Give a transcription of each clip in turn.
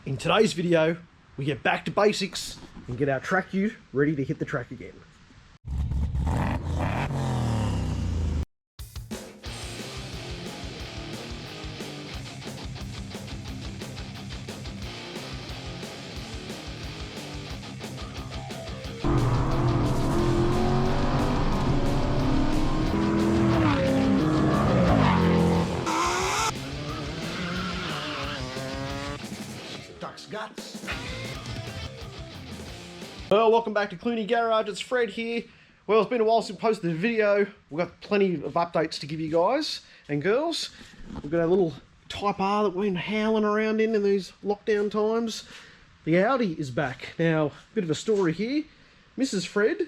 In today's video, we get back to basics and get our track ute ready to hit the track again. Guts. Well, welcome back to Clunie Garage. It's Fred here. Well, it's been a while since we posted a video. We've got plenty of updates to give you guys and girls. We've got our little Type R that we've been howling around in these lockdown times. The Audi is back. Now, a bit of a story here. Mrs. Fred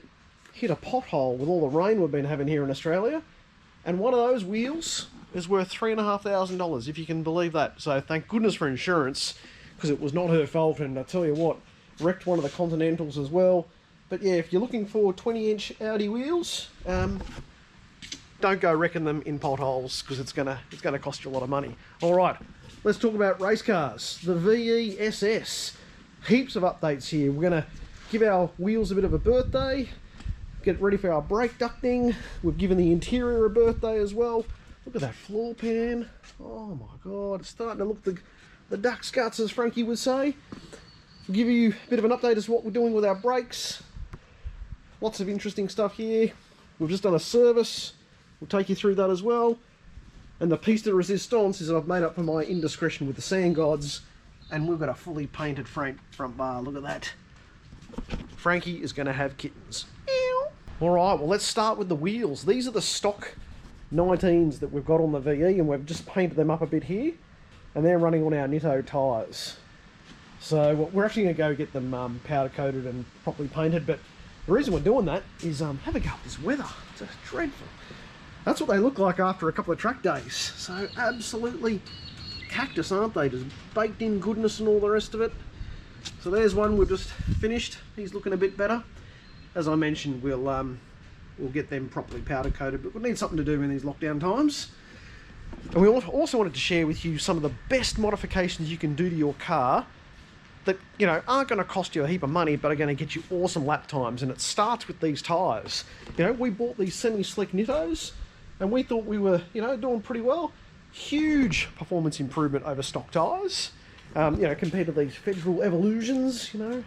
hit a pothole with all the rain we've been having here in Australia, and one of those wheels is worth $3,500, if you can believe that. So thank goodness for insurance, because it was not her fault, and I tell you what, wrecked one of the Continentals as well. But yeah, if you're looking for 20-inch Audi wheels, don't go wrecking them in potholes, because it's gonna cost you a lot of money. All right, let's talk about race cars. The VE SS, heaps of updates here. We're gonna give our wheels a bit of a birthday, get ready for our brake ducting. We've given the interior a birthday as well. Look at that floor pan. Oh my God, it's starting to look the duck's guts, as Frankie would say. We'll give you a bit of an update as to what we're doing with our brakes. Lots of interesting stuff here. We've just done a service. We'll take you through that as well. And the piece de resistance is that I've made up for my indiscretion with the sand gods, and we've got a fully painted front bar. Look at that. Frankie is going to have kittens. Alright, well, let's start with the wheels. These are the stock 19s that we've got on the VE, and we've just painted them up a bit here. And they're running on our Nitto tyres. So we're actually going to go get them powder coated and properly painted, but the reason we're doing that is have a go at this weather. It's just dreadful. That's what they look like after a couple of track days. So absolutely cactus, aren't they? Just baked in goodness and all the rest of it. So there's one we've just finished. He's looking a bit better. As I mentioned, we'll get them properly powder coated, but we need something to do in these lockdown times. And we also wanted to share with you some of the best modifications you can do to your car that, you know, aren't going to cost you a heap of money, but are going to get you awesome lap times. And it starts with these tyres. You know, we bought these semi-slick Nittos, and we thought we were, you know, doing pretty well. Huge performance improvement over stock tyres, you know, compared to these Federal Evolutions, you know,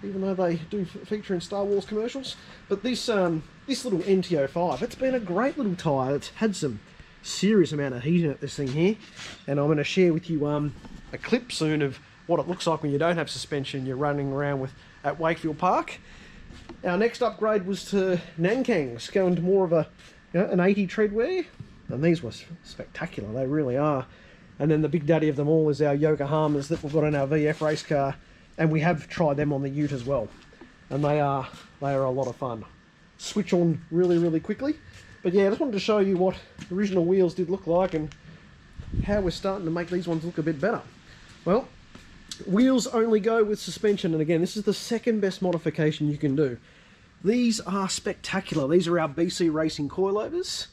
even though they do feature in Star Wars commercials. But this little NTO5, it's been a great little tyre. It's had some serious amount of heat in it, this thing here, and I'm going to share with you a clip soon of what it looks like when you don't have suspension, you're running around with at Wakefield Park. Our next upgrade was to Nankangs, going to more of a, you know, an 80 tread wear, and these were spectacular, they really are. And then the big daddy of them all is our Yokohamas that we've got on our VF race car, and we have tried them on the Ute as well, and they are a lot of fun. Switch on really quickly. But yeah, I just wanted to show you what the original wheels did look like and how we're starting to make these ones look a bit better. Well, wheels only go with suspension, and again, this is the second best modification you can do. These are spectacular. These are our BC Racing coilovers,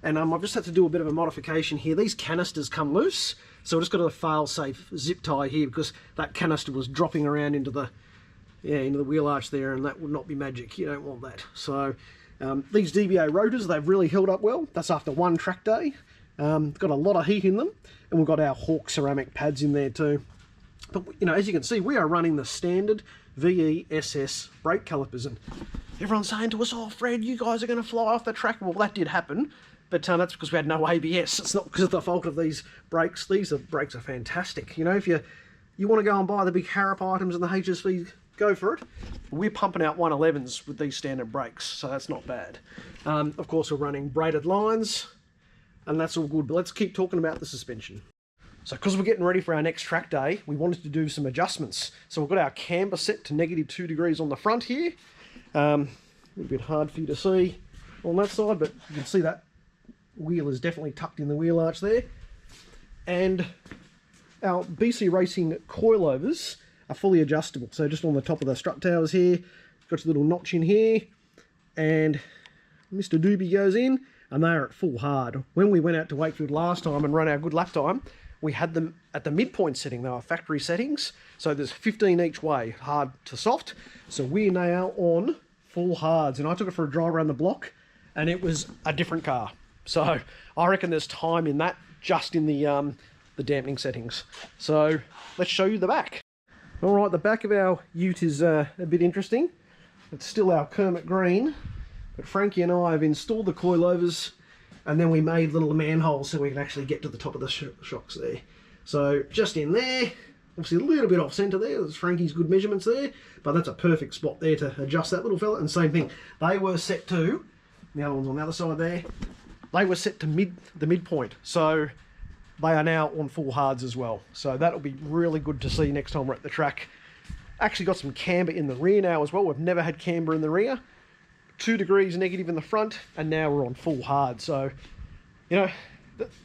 and I've just had to do a bit of a modification here. These canisters come loose, so I've just got a fail-safe zip tie here because that canister was dropping around into the wheel arch there, and that would not be magic. You don't want that. So these DBA rotors, they've really held up well. That's after one track day. Got a lot of heat in them, and we've got our Hawk ceramic pads in there too. But you know, as you can see, we are running the standard VE SS brake calipers, and everyone's saying to us, "Oh, Fred, you guys are going to fly off the track." Well, that did happen, but that's because we had no ABS. It's not because of the fault of these brakes. These brakes are fantastic. You know, if you want to go and buy the big Harrop items and the HSV, go for it. We're pumping out 111s with these standard brakes, so that's not bad. Of course, we're running braided lines, and that's all good, but let's keep talking about the suspension. So because we're getting ready for our next track day, we wanted to do some adjustments. So we've got our camber set to -2 degrees on the front here. A little bit hard for you to see on that side, but you can see that wheel is definitely tucked in the wheel arch there. And our BC Racing coilovers are fully adjustable. So just on the top of the strut towers here, got your little notch in here, and Mr. Doobie goes in, and they are at full hard. When we went out to Wakefield last time and run our good lap time, we had them at the midpoint setting. They were factory settings. So there's 15 each way, hard to soft. So we're now on full hards. And I took it for a drive around the block and it was a different car. So I reckon there's time in that, just in the dampening settings. So let's show you the back. All right, the back of our Ute is a bit interesting. It's still our Kermit green, but Frankie and I have installed the coilovers, and then we made little manholes so we can actually get to the top of the shocks there. So just in there, obviously a little bit off centre there, there's Frankie's good measurements there, but that's a perfect spot there to adjust that little fella. And same thing, they were set to, the other one's on the other side there, they were set to the midpoint. So they are now on full hards as well. So that'll be really good to see next time we're at the track. Actually got some camber in the rear now as well. We've never had camber in the rear. 2 degrees negative in the front, and now we're on full hard. So, you know,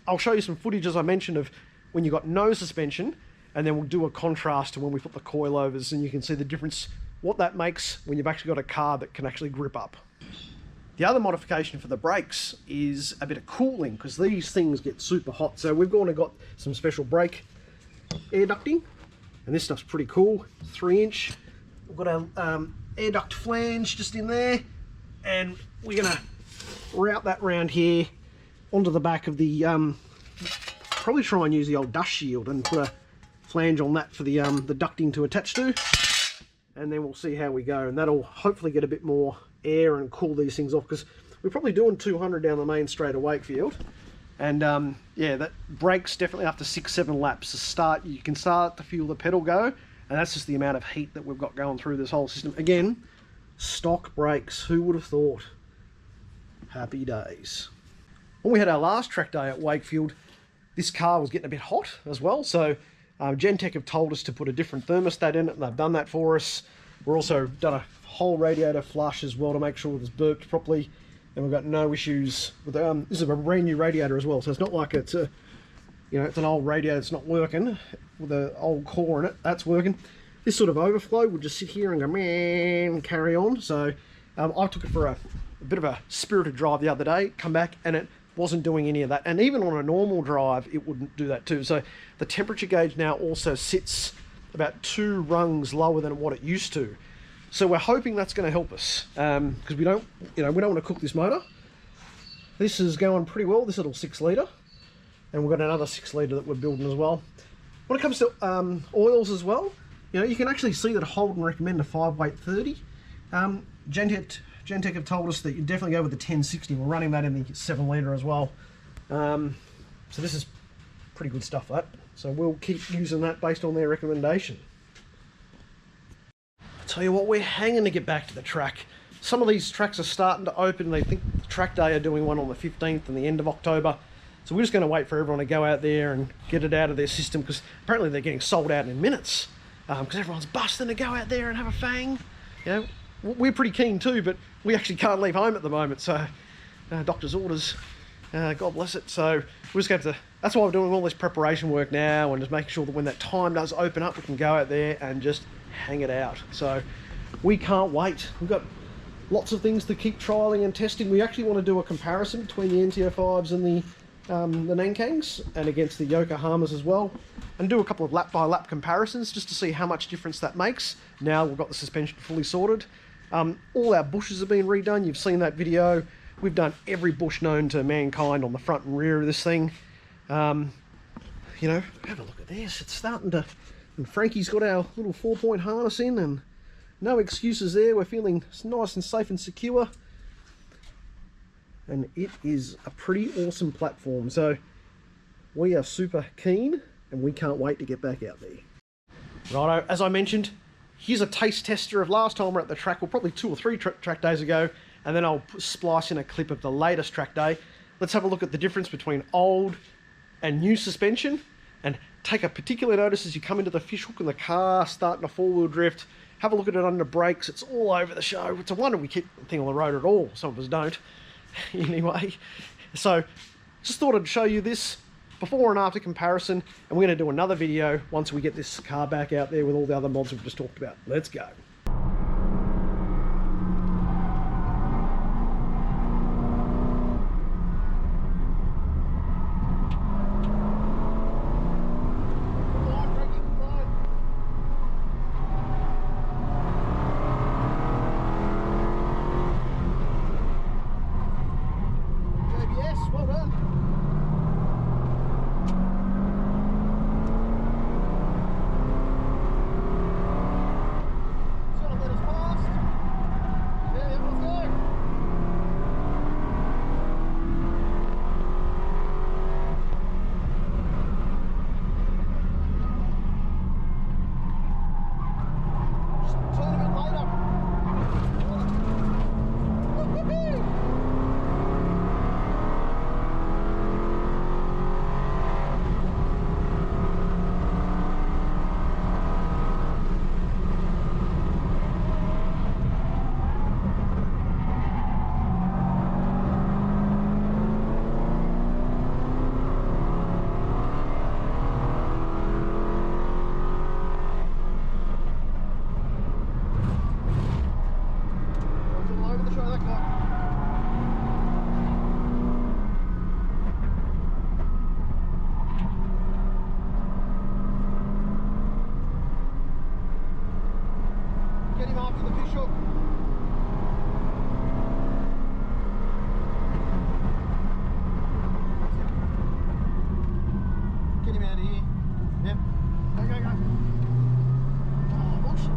I'll show you some footage, as I mentioned, of when you've got no suspension, and then we'll do a contrast to when we put the coilovers, and you can see the difference, what that makes when you've actually got a car that can actually grip up. The other modification for the brakes is a bit of cooling, because these things get super hot. So we've gone and got some special brake air ducting, and this stuff's pretty cool. 3-inch. We've got our air duct flange just in there, and we're going to route that round here onto the back of the, probably try and use the old dust shield and put a flange on that for the ducting to attach to, and then we'll see how we go, and that'll hopefully get a bit more air and cool these things off, because we're probably doing 200 down the main straight of Wakefield, and yeah, that brakes definitely after 6-7 laps to start. You can start to feel the pedal go, and that's just the amount of heat that we've got going through this whole system. Again, stock brakes, who would have thought? Happy days. When we had our last track day at Wakefield, this car was getting a bit hot as well, so Gentech have told us to put a different thermostat in it, and they've done that for us. We're also done a whole radiator flush as well to make sure it's burped properly, and we've got no issues with this is a brand new radiator as well, so it's not like it's a, you know, it's an old radiator that's not working with an old core in it. That's working. This sort of overflow would just sit here and go man and carry on. So I took it for a bit of a spirited drive the other day, come back, and it wasn't doing any of that, and even on a normal drive it wouldn't do that too. So the temperature gauge now also sits about 2 rungs lower than what it used to. So we're hoping that's going to help us, because we don't want to cook this motor. This is going pretty well, this little 6 litre, and we've got another 6 litre that we're building as well. When it comes to oils as well, you know, you can actually see that Holden recommend a 5-weight 30. Gentech have told us that you definitely go with the 1060. We're running that in the 7 litre as well. So this is pretty good stuff, that. So we'll keep using that based on their recommendation. Tell you what, we're hanging to get back to the track. Some of these tracks are starting to open. They think track day are doing one on the 15th and the end of October. So we're just going to wait for everyone to go out there and get it out of their system, because apparently they're getting sold out in minutes, because everyone's busting to go out there and have a fang. You know, we're pretty keen too, but we actually can't leave home at the moment, so doctor's orders, God bless it. So we're just going to, that's why we're doing all this preparation work now, and just making sure that when that time does open up, we can go out there and just hang it out. So we can't wait. We've got lots of things to keep trialing and testing. We actually want to do a comparison between the NT05s and the Nankangs, and against the Yokohamas as well, and do a couple of lap by lap comparisons just to see how much difference that makes. Now we've got the suspension fully sorted. All our bushes have been redone. You've seen that video. We've done every bush known to mankind on the front and rear of this thing. You know, have a look at this. It's starting to, and Frankie's got our little 4-point harness in, and no excuses there. We're feeling nice and safe and secure, and it is a pretty awesome platform. So we are super keen, and we can't wait to get back out there. Righto, as I mentioned, here's a taste tester of last time we're at the track, well, probably 2 or 3 track days ago, and then I'll splice in a clip of the latest track day. Let's have a look at the difference between old and new suspension, and take a particular notice as you come into the fishhook and the car starting to 4-wheel drift. Have a look at it under brakes. It's all over the show. It's a wonder we keep the thing on the road at all. Some of us don't. Anyway, so just thought I'd show you this before and after comparison, and we're going to do another video once we get this car back out there with all the other mods we've just talked about. Let's go. after the fish hook. Get him out of here. Yep. Go, go, go. Oh, bullshit.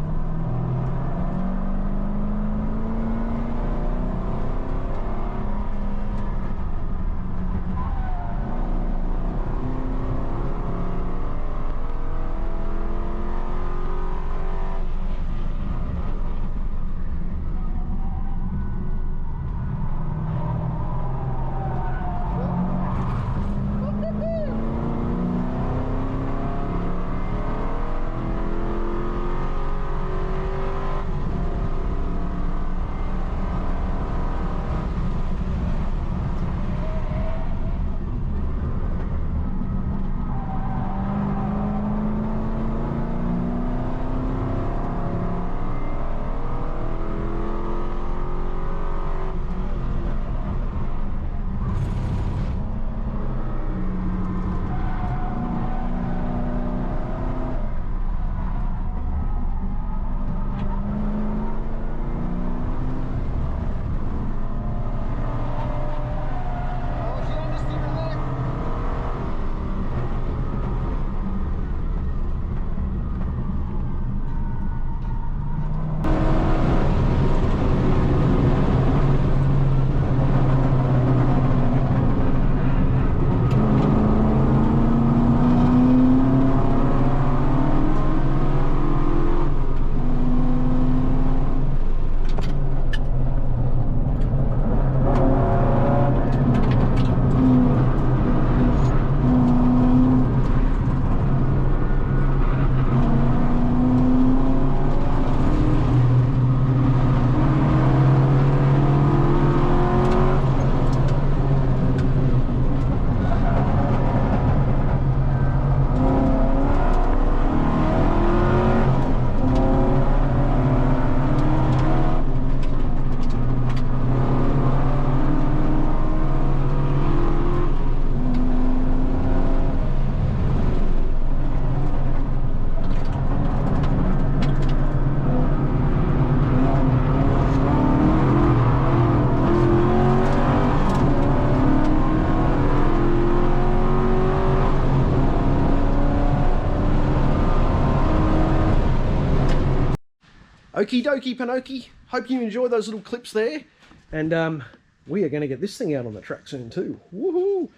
Okie dokie, Pinocchio. Hope you enjoyed those little clips there. And we are going to get this thing out on the track soon too. Woohoo!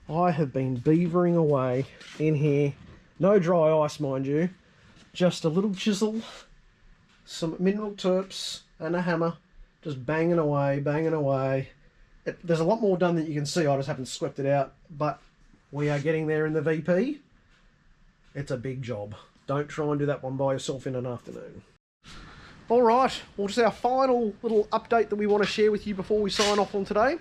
I have been beavering away in here. No dry ice, mind you. Just a little chisel, some mineral terps, and a hammer. Just banging away, banging away. There's a lot more done than you can see. I just haven't swept it out. But we are getting there in the VP. It's a big job. Don't try and do that one by yourself in an afternoon. Alright, well, just our final little update that we want to share with you before we sign off on today.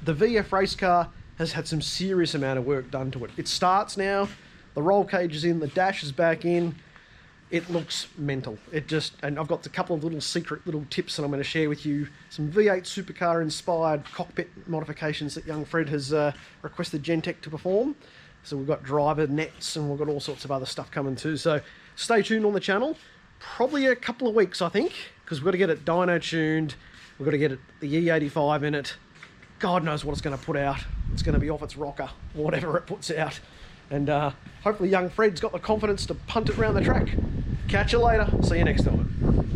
The VF race car has had some serious amount of work done to it. It starts now, the roll cage is in, the dash is back in. It looks mental. And I've got a couple of little secret little tips that I'm going to share with you. Some V8 supercar inspired cockpit modifications that young Fred has requested Gentech to perform. So we've got driver nets and we've got all sorts of other stuff coming too. So stay tuned on the channel. Probably a couple of weeks, I think, because we've got to get it dyno tuned. We've got to get the E85 in it. God knows what it's going to put out. It's going to be off its rocker, whatever it puts out. And hopefully young Fred's got the confidence to punt it around the track. Catch you later. See you next time.